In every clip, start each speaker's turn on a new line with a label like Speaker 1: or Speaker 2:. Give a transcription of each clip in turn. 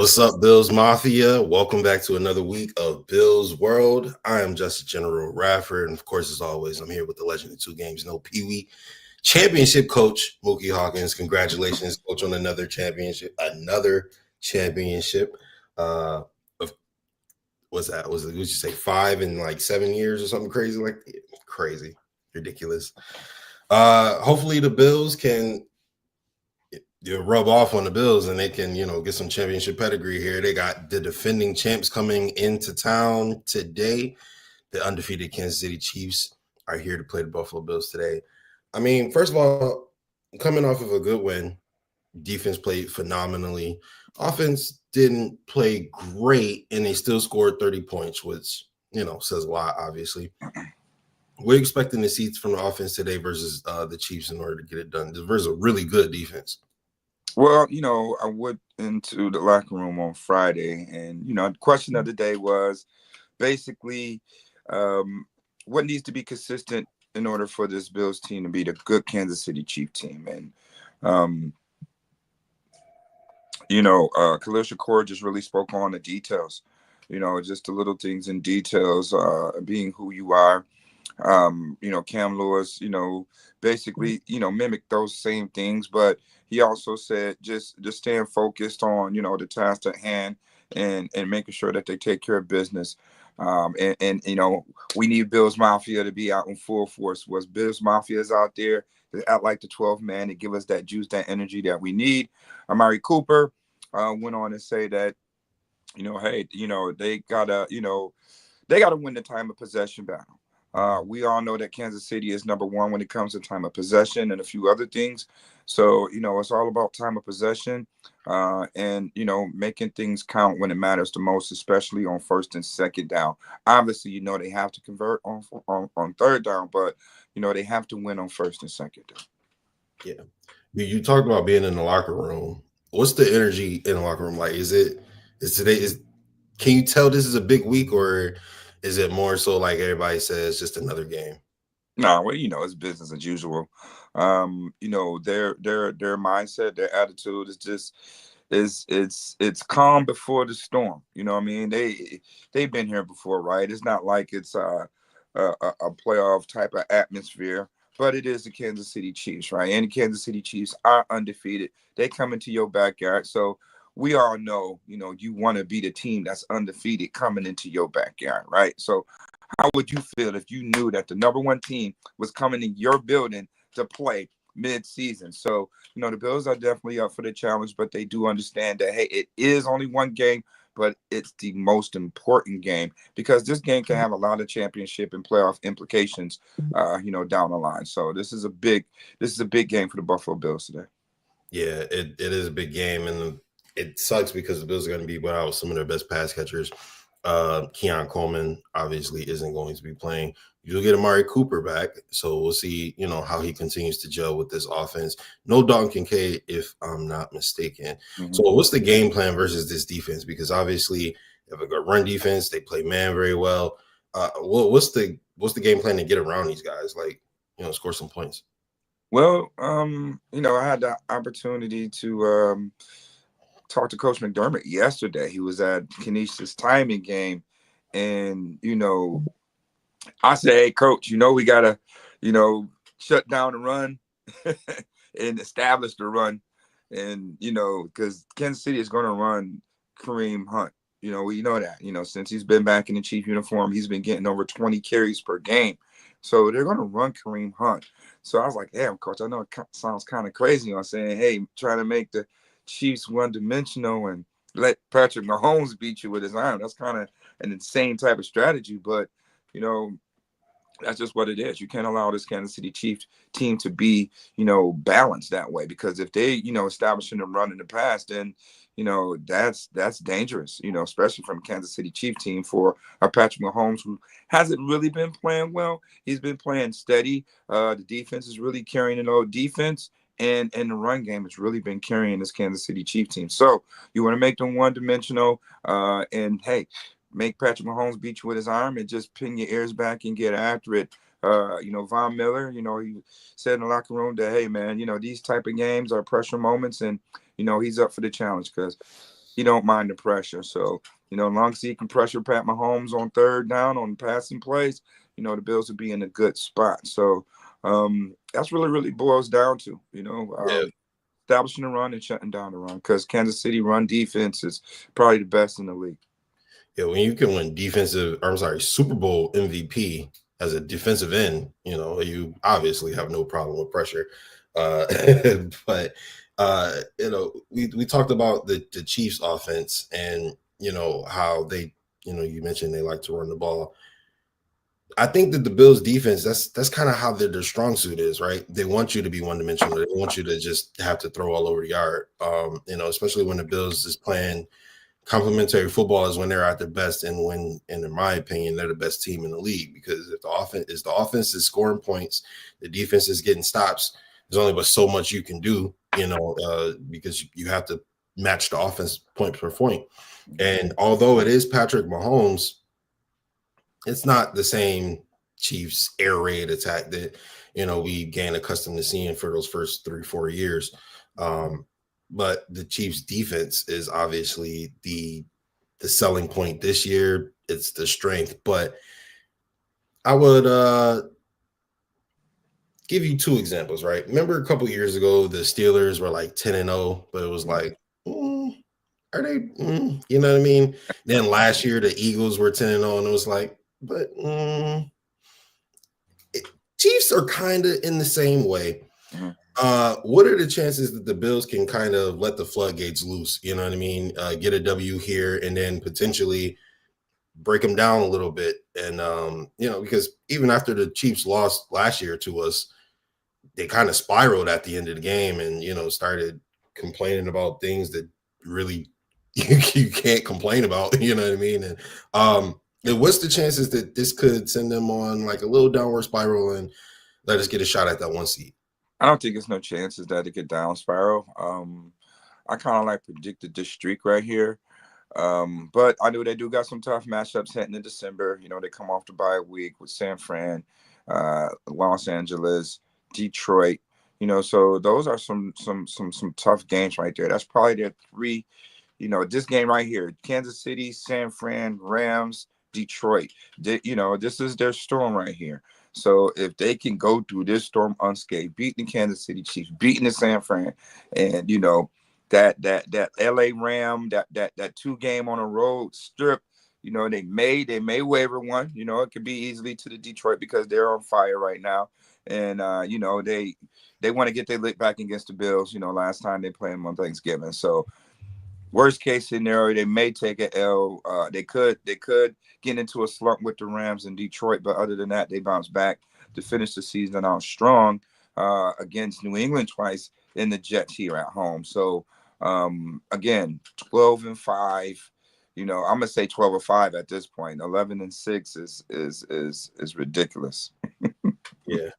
Speaker 1: What's up, Bills Mafia? Welcome back to another week of Bills World. I am Justice General Radford, and of course, as always, I'm here with the legend of two games, no Pee-wee championship coach Mookie Hawkins. Congratulations, coach, on another championship. Of what's that? Was it? Would you say 5 in like 7 years or something crazy crazy, ridiculous? Hopefully, the Bills can rub off on the Bills and they can, get some championship pedigree here. They got the defending champs coming into town today. The undefeated Kansas City Chiefs are here to play the Buffalo Bills today. I mean, first of all, coming off of a good win, defense played phenomenally. Offense didn't play great, and they still scored 30 points, which, says a lot, obviously. We're expecting to see from the offense today versus the Chiefs in order to get it done. Versus a really good defense.
Speaker 2: Well, I went into the locker room on Friday, and, the question of the day was basically what needs to be consistent in order for this Bills team to be the good Kansas City Chief team. And, Khalil Shakur just really spoke on the details, just the little things and details, being who you are. Cam Lewis, basically, mimic those same things, but he also said just staying focused on, the task at hand and making sure that they take care of business. And we need Bills Mafia to be out in full force. Was Bills Mafia is out there to act like the 12th man to give us that juice, that energy that we need. Amari Cooper went on to say that, hey, they gotta win the time of possession battle. We all know that Kansas City is number one when it comes to time of possession and a few other things. So, it's all about time of possession and, making things count when it matters the most, especially on first and second down. Obviously, they have to convert on third down, but, they have to win on first and second down.
Speaker 1: Yeah. You talked about being in the locker room. What's the energy in the locker room like? Can you tell this is a big week, or is it more so like everybody says, just another game?
Speaker 2: No, well, it's business as usual. Their mindset, their attitude is just it's calm before the storm. You know what I mean? They've been here before, right? It's not like it's a playoff type of atmosphere, but it is the Kansas City Chiefs, right? And the Kansas City Chiefs are undefeated. They come into your backyard, so we all know, you want to be the team that's undefeated coming into your backyard, right? So how would you feel if you knew that the number one team was coming in your building to play mid-season? So, the Bills are definitely up for the challenge, but they do understand that, hey, it is only one game, but it's the most important game because this game can have a lot of championship and playoff implications, down the line. So this is a big game for the Buffalo Bills today.
Speaker 1: Yeah, it is a big game, and it sucks because the Bills are going to be without some of their best pass catchers. Keon Coleman obviously isn't going to be playing. You'll get Amari Cooper back, so we'll see, how he continues to gel with this offense. No Dalton Kincaid, if I'm not mistaken. Mm-hmm. So what's the game plan versus this defense? Because obviously they have a good run defense. They play man very well. What's the game plan to get around these guys? Score some points.
Speaker 2: Well, I had the opportunity to talked to Coach McDermott yesterday. He was at Canisius timing game. And, I said, hey, Coach, we got to, shut down the run and establish the run. And, because Kansas City is going to run Kareem Hunt. We know that, since he's been back in the Chief uniform, he's been getting over 20 carries per game. So they're going to run Kareem Hunt. So I was like, damn, Coach, I know it sounds kind of crazy. I'm saying, hey, trying to make the Chiefs one-dimensional and let Patrick Mahomes beat you with his arm. That's kind of an insane type of strategy, but, that's just what it is. You can't allow this Kansas City Chiefs team to be, balanced that way because if they, establishing a run in the past, then, that's dangerous, especially from Kansas City Chiefs team for Patrick Mahomes, who hasn't really been playing well. He's been playing steady. The defense is really carrying an old defense. And the run game has really been carrying this Kansas City Chiefs team. So you want to make them one-dimensional and, hey, make Patrick Mahomes beat you with his arm and just pin your ears back and get after it. Von Miller, he said in the locker room that, hey, man, these type of games are pressure moments and, he's up for the challenge because he don't mind the pressure. So, as long as he can pressure Pat Mahomes on third down on passing plays, the Bills will be in a good spot. So that's really boils down to,
Speaker 1: Yeah.
Speaker 2: establishing the run and shutting down the run, because Kansas City run defense is probably the best in the league.
Speaker 1: Yeah, when you can win Super Bowl MVP as a defensive end, you obviously have no problem with pressure. Uh, but we talked about the Chiefs offense and how they, you mentioned they like to run the ball. I think that the Bills defense, that's kind of how their strong suit is, right? They want you to be one dimensional. They want you to just have to throw all over the yard. Especially when the Bills is playing complementary football is when they're at their best, and in my opinion, they're the best team in the league, because if the offense is scoring points, the defense is getting stops, there's only but so much you can do, because you have to match the offense point per point. And although it is Patrick Mahomes, it's not the same Chiefs air raid attack that we gained accustomed to seeing for those first 3-4 years. But the Chiefs defense is obviously the selling point this year. It's the strength. But I would give you two examples, right? Remember a couple years ago, the Steelers were like 10-0, but it was like, are they, you know what I mean? Then last year, the Eagles were 10-0, and it was like, but Chiefs are kind of in the same way. What are the chances that the Bills can kind of let the floodgates loose? You know what I mean? Get a W here and then potentially break them down a little bit. And, because even after the Chiefs lost last year to us, they kind of spiraled at the end of the game and, started complaining about things that really you can't complain about. You know what I mean? And what's the chances that this could send them on like a little downward spiral and let us get a shot at that one seed?
Speaker 2: I don't think there's no chances that it could down spiral. I kind of like predicted this streak right here. But I know they do got some tough matchups heading in December. They come off the bye week with San Fran, Los Angeles, Detroit. So those are some tough games right there. That's probably their three. This game right here: Kansas City, San Fran, Rams, Detroit. This is their storm right here. So if they can go through this storm unscathed, beating the Kansas City Chiefs, beating the San Fran, and that LA Ram, that 2-game on a road strip, they may waiver one. It could be easily to the Detroit because they're on fire right now. And they want to get their lick back against the Bills. Last time they played them on Thanksgiving. So worst case scenario, they may take an L. They could get into a slump with the Rams in Detroit, but other than that, they bounce back to finish the season out strong against New England twice, and the Jets here at home. So again, 12-5. I'm gonna say 12-5 at this point. 11-6 is ridiculous.
Speaker 1: Yeah.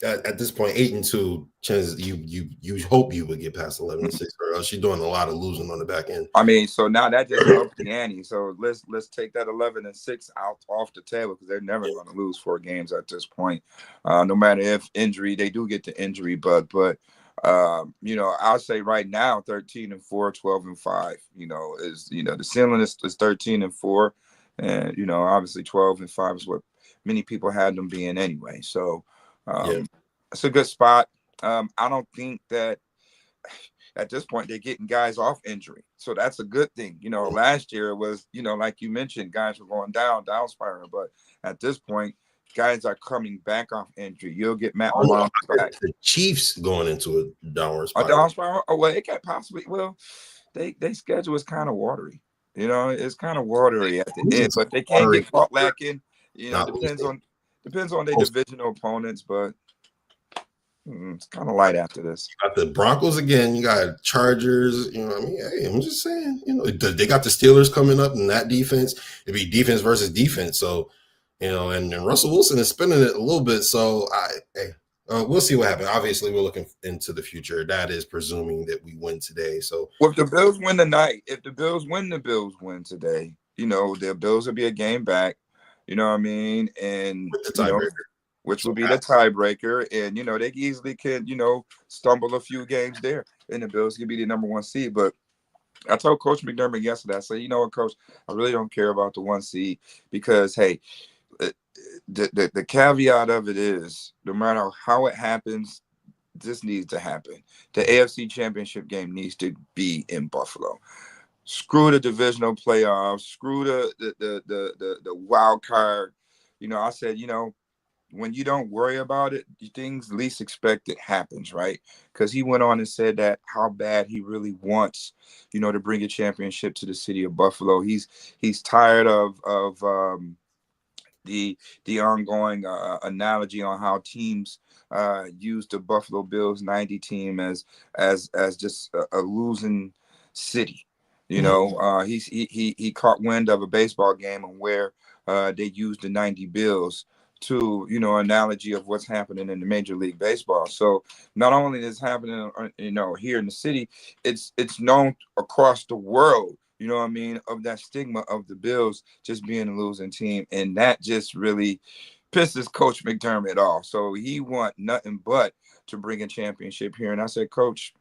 Speaker 1: At this point, 8-2, chances you hope you would get past 11-6, or else you're doing a lot of losing on the back end.
Speaker 2: I mean, so now that just upped the ante. So let's take that 11-6 out off the table, because they're never going to lose 4 games at this point. No matter if injury, they do get the injury bug, but I'll say right now 13-4, 12-5. Is the ceiling is 13-4, and obviously 12-5 is what many people had them being anyway. So. It's a good spot. I don't think that at this point they're getting guys off injury, so that's a good thing. Last year it was, like you mentioned, guys were going down spiral, but at this point, guys are coming back off injury. You'll get Matt Milano back.
Speaker 1: The Chiefs going into a downward spiral.
Speaker 2: A down spiral? Oh, well, it can't possibly. Well, they schedule is kind of watery. It's kind of watery at the end, but they can't get caught lacking. Depends on their divisional opponents, but it's kind of light after this.
Speaker 1: You got the Broncos again. You got Chargers. Hey, I'm just saying. They got the Steelers coming up, and that defense, it'd be defense versus defense. So, and Russell Wilson is spinning it a little bit. So, we'll see what happens. Obviously, we're looking into the future. That is presuming that we win today. So,
Speaker 2: if the Bills win tonight, if the Bills win today, the Bills will be a game back. You know what I mean? And which will be the tiebreaker. And they easily could, stumble a few games there, and the Bills could be the number 1 seed. But I told Coach McDermott yesterday, I said, you know what, Coach, I really don't care about the 1 seed because, hey, uh, the caveat of it is no matter how it happens, this needs to happen. The AFC Championship game needs to be in Buffalo. Screw the divisional playoffs. Screw the wild card. I said, when you don't worry about it, things least expected happens, right? Because he went on and said that how bad he really wants, to bring a championship to the city of Buffalo. He's tired of the ongoing analogy on how teams use the Buffalo Bills '90 team as just a losing city. He caught wind of a baseball game and where they used the '90 Bills to analogy of what's happening in the Major League Baseball. So not only is happening here in the city, it's known across the world, you know what I mean, of that stigma of the Bills just being a losing team. And that just really pisses Coach McDermott off. So he want nothing but to bring a championship here. And I said, Coach,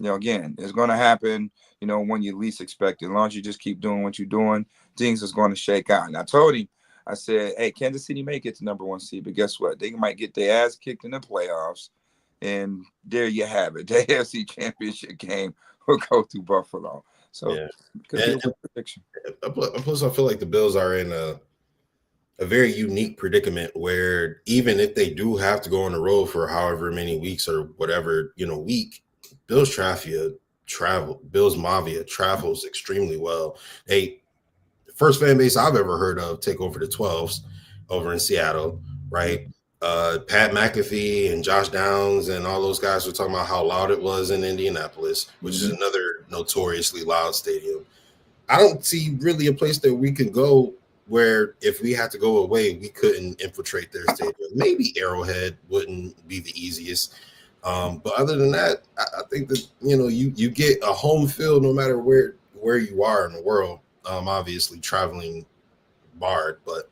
Speaker 2: again, it's going to happen, when you least expect it. As long as you just keep doing what you're doing, things is going to shake out. And I told him, I said, hey, Kansas City may get to number 1 seed, but guess what? They might get their ass kicked in the playoffs. And there you have it. The AFC Championship game will go through Buffalo. So
Speaker 1: Yeah.
Speaker 2: it could be a win prediction.
Speaker 1: Plus, I feel like the Bills are in a very unique predicament where even if they do have to go on the road for however many weeks or whatever, week, Bills Mafia travels extremely well. Hey, first fan base I've ever heard of take over the 12s over in Seattle, right? Pat McAfee and Josh Downs and all those guys were talking about how loud it was in Indianapolis, which is another notoriously loud stadium. I don't see really a place that we can go where if we had to go away, we couldn't infiltrate their stadium. Maybe Arrowhead wouldn't be the easiest. But other than that, I think that, you get a home field no matter where you are in the world. Obviously traveling barred, but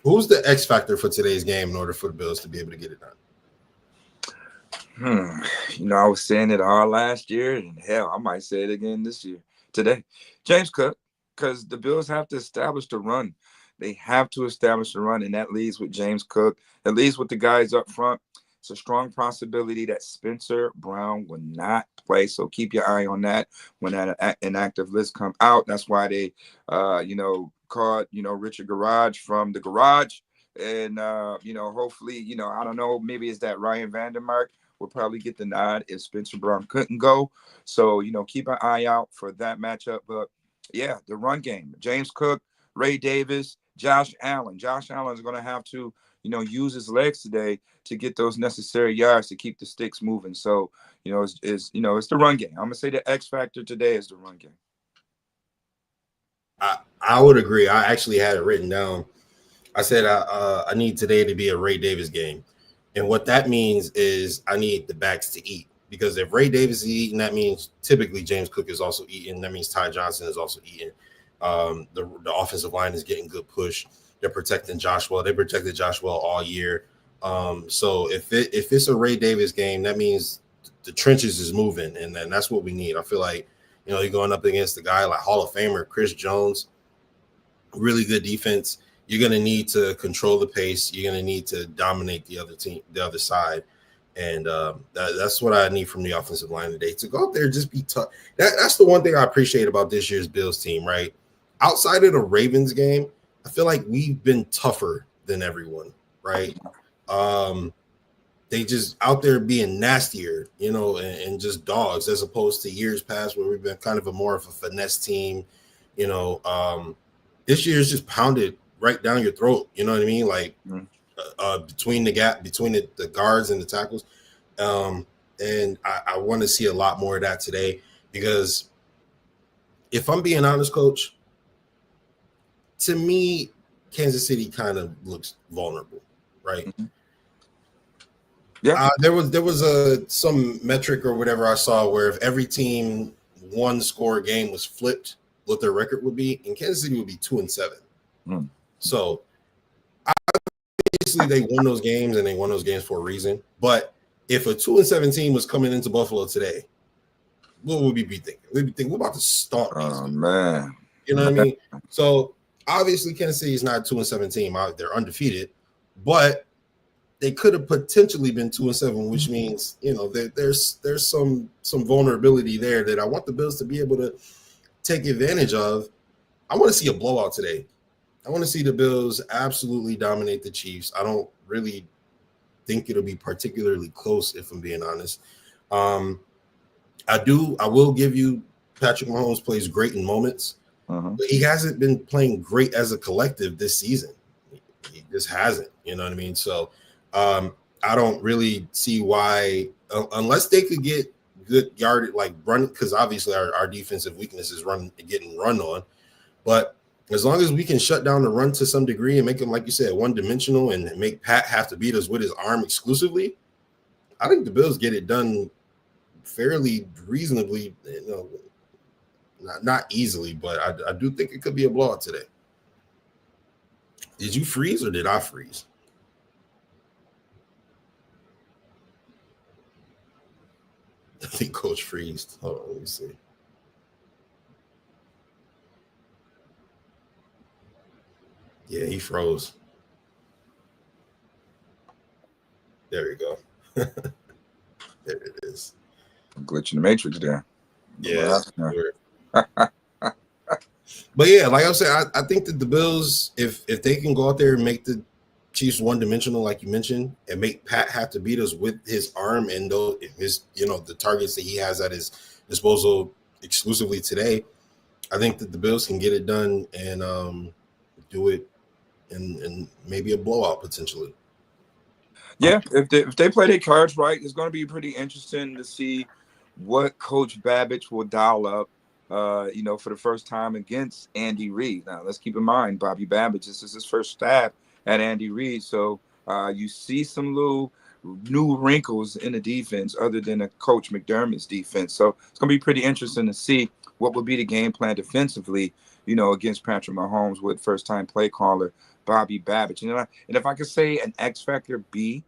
Speaker 1: who's the X factor for today's game in order for the Bills to be able to get it done?
Speaker 2: I was saying it all last year, and hell, I might say it again today. James Cook, because the Bills have to establish the run. They have to establish the run, and that leads with James Cook. At least with the guys up front, it's a strong possibility that Spencer Brown will not play. So keep your eye on that when that inactive list come out. That's why they, called, Richard Garage from the garage. And, hopefully, I don't know, maybe it's that Ryan Vandermark will probably get the nod if Spencer Brown couldn't go. So, keep an eye out for that matchup. But, yeah, the run game. James Cook, Ray Davis, Josh Allen. Josh Allen is going to have to, use his legs today to get those necessary yards to keep the sticks moving. So, it's the run game. I'm going to say the X factor today is the run game.
Speaker 1: I would agree. I actually had it written down. I said I need today to be a Ray Davis game. And what that means is I need the backs to eat. Because if Ray Davis is eating, that means typically James Cook is also eating. That means Ty Johnson is also eating. The offensive line is getting good push. They're protecting Josh well. They protected Josh well all year. So if it's a Ray Davis game, that means the trenches is moving, and then that's what we need. I feel like, you're going up against a guy like Hall of Famer Chris Jones, really good defense. You're going to need to control the pace. You're going to need to dominate the other side. And that's what I need from the offensive line today, to go out there and just be tough. That's the one thing I appreciate about this year's Bills team, right? Outside of the Ravens game, I feel like we've been tougher than everyone, right? They just out there being nastier, and just dogs, as opposed to years past where we've been kind of more of a finesse team. This year's just pounded right down your throat. You know what I mean? Like between the gap, between the guards and the tackles. And I want to see a lot more of that today, because if I'm being honest, Coach, to me, Kansas City kind of looks vulnerable, right? Mm-hmm. Yeah. There was some metric or whatever I saw where if every team one score game was flipped, what their record would be, and Kansas City would be 2-7. So obviously they won those games, and they won those games for a reason. But if a 2-7 team was coming into Buffalo today, what would we be thinking? We'd be thinking we're about to stomp these.
Speaker 2: Oh man,
Speaker 1: you know what I mean? So obviously, Kansas City is not a 2-7 team. They're undefeated, but they could have potentially been 2-7, which means there's some vulnerability there that I want the Bills to be able to take advantage of. I want to see a blowout today. I want to see the Bills absolutely dominate the Chiefs. I don't really think it'll be particularly close, if I'm being honest. I will give you Patrick Mahomes plays great in moments, but he hasn't been playing great as a collective this season. He just hasn't, you know what I mean? So I don't really see why, unless they could get good yarded, like run, because obviously our defensive weakness is getting run on. But as long as we can shut down the run to some degree and make him, like you said, one-dimensional and make Pat have to beat us with his arm exclusively, I think the Bills get it done fairly reasonably, not easily, but I do think it could be a blowout today. Did you freeze or did I freeze? I think Coach freezed. Hold on, let me see. Yeah, he froze. There we go. There it is.
Speaker 2: Glitch in the matrix there.
Speaker 1: Yeah. But yeah, like I said, I think that the Bills, if they can go out there and make the Chiefs one-dimensional, like you mentioned, and make Pat have to beat us with his arm and the targets that he has at his disposal exclusively today, I think that the Bills can get it done and do it in maybe a blowout potentially.
Speaker 2: Yeah, if they play their cards right, it's going to be pretty interesting to see what Coach Babbage will dial up. For the first time against Andy Reid. Now, let's keep in mind, Bobby Babbage, this is his first stab at Andy Reid. So you see some little new wrinkles in the defense other than a Coach McDermott's defense. So it's going to be pretty interesting to see what will be the game plan defensively, against Patrick Mahomes with first-time play caller Bobby Babbage. And if I could say an X Factor B,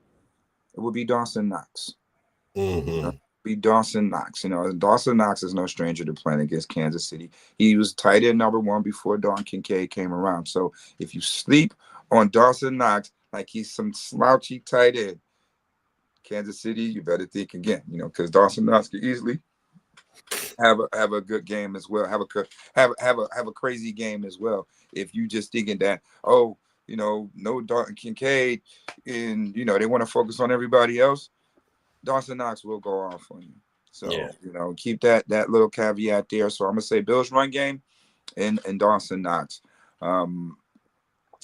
Speaker 2: it would be Dawson Knox.
Speaker 1: Mm-hmm.
Speaker 2: Be Dawson Knox. Dawson Knox is no stranger to playing against Kansas City. He was tight end number one before Don Kincaid came around. So if you sleep on Dawson Knox like he's some slouchy tight end, Kansas City, you better think again. Because Dawson Knox can easily have a good game as well. Have a crazy game as well. If you just thinking that no Don Kincaid, and they want to focus on everybody else, Dawson Knox will go off on you. So, keep that little caveat there. So I'm going to say Bills run game and Dawson Knox.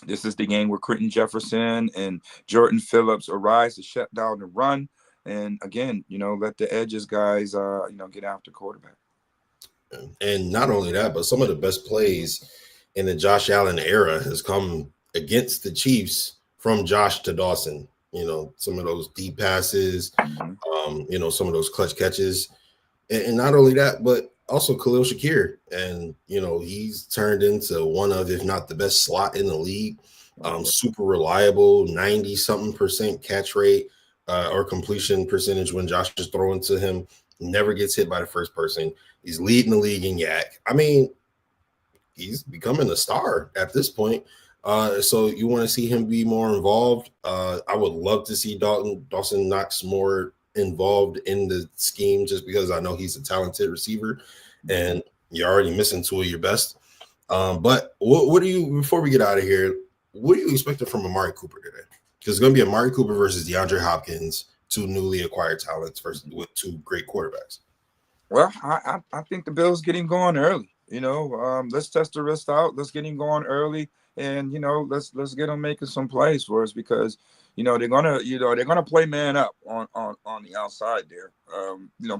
Speaker 2: This is the game where Quentin Jefferson and Jordan Phillips arise to shut down the run. And again, let the edges guys, get after quarterback.
Speaker 1: And not only that, but some of the best plays in the Josh Allen era has come against the Chiefs from Josh to Dawson. Some of those deep passes, some of those clutch catches. And not only that, but also Khalil Shakir. And, he's turned into one of, if not the best slot in the league. Super reliable, 90-something% catch rate or completion percentage when Josh is throwing to him. Never gets hit by the first person. He's leading the league in yak. I mean, he's becoming a star at this point. So you want to see him be more involved. I would love to see Dawson Knox more involved in the scheme just because I know he's a talented receiver and you're already missing two of your best. But what do you, before we get out of here, what are you expecting from Amari Cooper today? Because it's going to be Amari Cooper versus DeAndre Hopkins, two newly acquired talents with two great quarterbacks.
Speaker 2: Well, I think the Bills get him going early. Let's test the wrist out. Let's get him going early, and let's get him making some plays for us because they're gonna play man up on the outside there.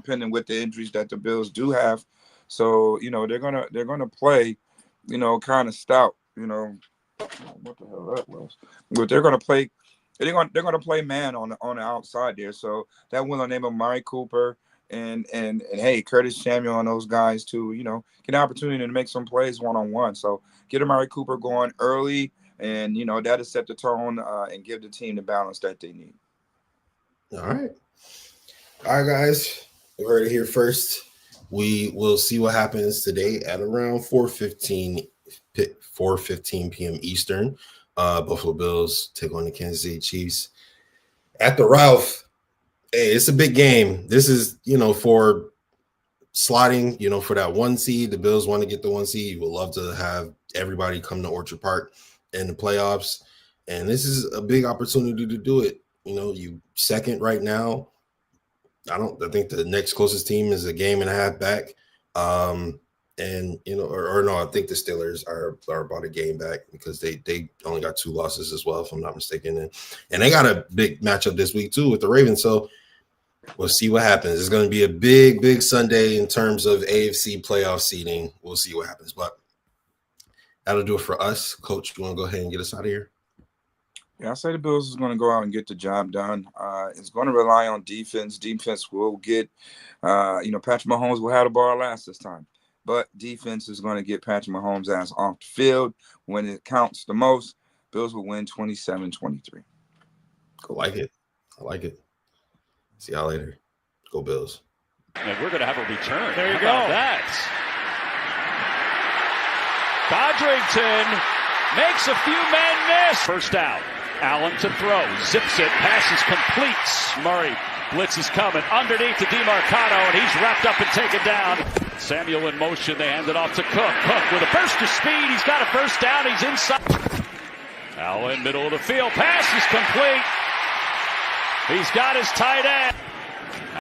Speaker 2: Pending with the injuries that the Bills do have, so they're gonna play, kind of stout. What the hell that was? But they're gonna play. They're gonna play man on the outside there. So that will enable Amari Cooper. And hey, Curtis Samuel and those guys too, get an opportunity to make some plays one-on-one. So get Amari Cooper going early, and that'll set the tone and give the team the balance that they need.
Speaker 1: All right, guys, we heard it here first. We will see what happens today at around 4:15 p.m. Eastern. Buffalo Bills take on the Kansas City Chiefs at the Ralph. Hey, it's a big game. This is, for slotting, for that 1 seed. The Bills want to get the 1 seed. You would love to have everybody come to Orchard Park in the playoffs. And this is a big opportunity to do it. You second right now. I think the next closest team is a game and a half back. No, I think the Steelers are about a game back because they only got 2 losses as well, if I'm not mistaken. And they got a big matchup this week too with the Ravens. So we'll see what happens. It's going to be a big, big Sunday in terms of AFC playoff seeding. We'll see what happens. But that'll do it for us. Coach, you want to go ahead and get us out of here?
Speaker 2: Yeah, I say the Bills is going to go out and get the job done. It's going to rely on defense. Defense will get, Patrick Mahomes will have the ball last this time. But defense is going to get Patrick Mahomes' ass off the field when it counts the most. Bills will win 27-23.
Speaker 1: I like it. See y'all later. Go Bills.
Speaker 3: And we're going to have a return.
Speaker 4: There you
Speaker 3: How about
Speaker 4: go.
Speaker 3: that?
Speaker 4: Codrington makes a few men miss.
Speaker 3: First out. Allen to throw. Zips it. Pass is complete. Murray. Blitz is coming. Underneath to DeMarcado, and he's wrapped up and taken down. Samuel in motion. They hand it off to Cook. Cook with a burst of speed. He's got a first down. He's inside. Allen, middle of the field. Pass is complete. He's got his tight end.